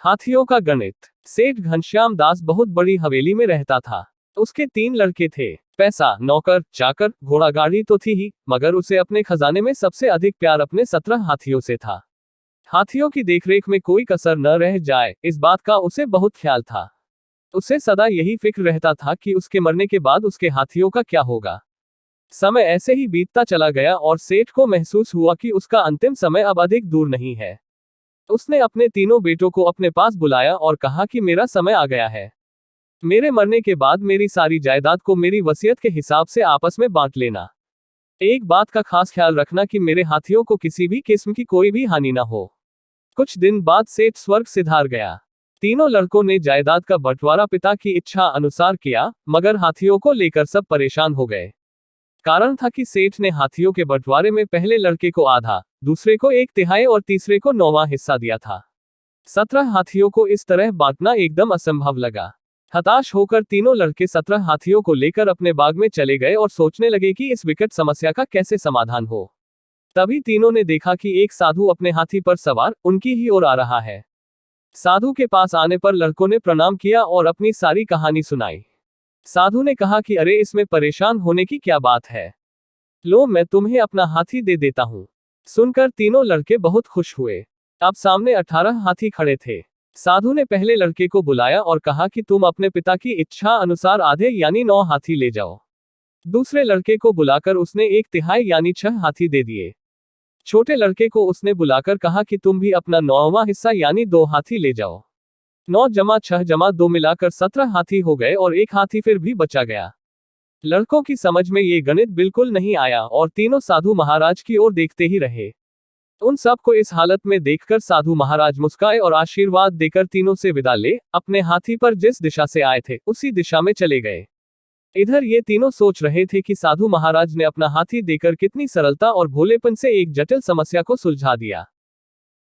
हाथियों का गणित। सेठ घनश्याम दास बहुत बड़ी हवेली में रहता था। उसके 3 लड़के थे। पैसा, नौकर चाकर, घोड़ा गाड़ी तो थी ही, मगर उसे अपने खजाने में सबसे अधिक प्यार अपने 17 हाथियों से था। हाथियों की देखरेख में कोई कसर न रह जाए, इस बात का उसे बहुत ख्याल था। उसे सदा यही फिक्र रहता था कि उसके मरने के बाद उसके हाथियों का क्या होगा। समय ऐसे ही बीतता चला गया और सेठ को महसूस हुआ कि उसका अंतिम समय अब अधिक दूर नहीं है। उसने अपने तीनों बेटों को अपने पास बुलाया और कहा कि मेरा समय आ गया है। मेरे मरने के बाद मेरी सारी जायदाद को मेरी वसीयत के हिसाब से आपस में बांट लेना। एक बात का खास ख्याल रखना कि मेरे हाथियों को किसी भी किस्म की कोई भी हानि ना हो। कुछ दिन बाद सेठ स्वर्ग सिधार गया। तीनों लड़कों ने जायदाद का बंटवारा पिता की इच्छा अनुसार किया, मगर हाथियों को लेकर सब परेशान हो गए। कारण था कि सेठ ने हाथियों के बंटवारे में पहले लड़के को आधा, दूसरे को 1/3 और तीसरे को 9वां हिस्सा दिया था। 17 हाथियों को इस तरह बांटना एकदम असंभव लगा। हताश होकर तीनों लड़के 17 हाथियों को लेकर अपने बाग में चले गए और सोचने लगे कि इस विकट समस्या का कैसे समाधान हो। तभी तीनों ने देखा कि एक साधु अपने हाथी पर सवार उनकी ही ओर आ रहा है। साधु के पास आने पर लड़कों ने प्रणाम किया और अपनी सारी कहानी सुनाई। साधु ने कहा कि अरे, इसमें परेशान होने की क्या बात है, लो मैं तुम्हें अपना हाथी दे देता हूं। सुनकर तीनों लड़के बहुत खुश हुए। अब सामने 18 हाथी खड़े थे। साधु ने पहले लड़के को बुलाया और कहा कि तुम अपने पिता की इच्छा अनुसार आधे यानी 9 हाथी ले जाओ। दूसरे लड़के को बुलाकर उसने 1/3 यानी 6 हाथी दे दिए। छोटे लड़के को उसने बुलाकर कहा कि तुम भी अपना 9वां हिस्सा यानी 2 हाथी ले जाओ। 9 + 6 + 2 मिलाकर 17 हाथी हो गए और 1 हाथी फिर भी बचा गया। लड़कों की समझ में ये गणित बिल्कुल नहीं आया और तीनों साधु महाराज की ओर देखते ही रहे। उन सबको इस हालत में देखकर साधु महाराज मुस्काए और आशीर्वाद देकर तीनों से विदा ले अपने हाथी पर जिस दिशा से आए थे उसी दिशा में चले गए। इधर ये तीनों सोच रहे थे कि साधु महाराज ने अपना हाथी देकर कितनी सरलता और भोलेपन से एक जटिल समस्या को सुलझा दिया।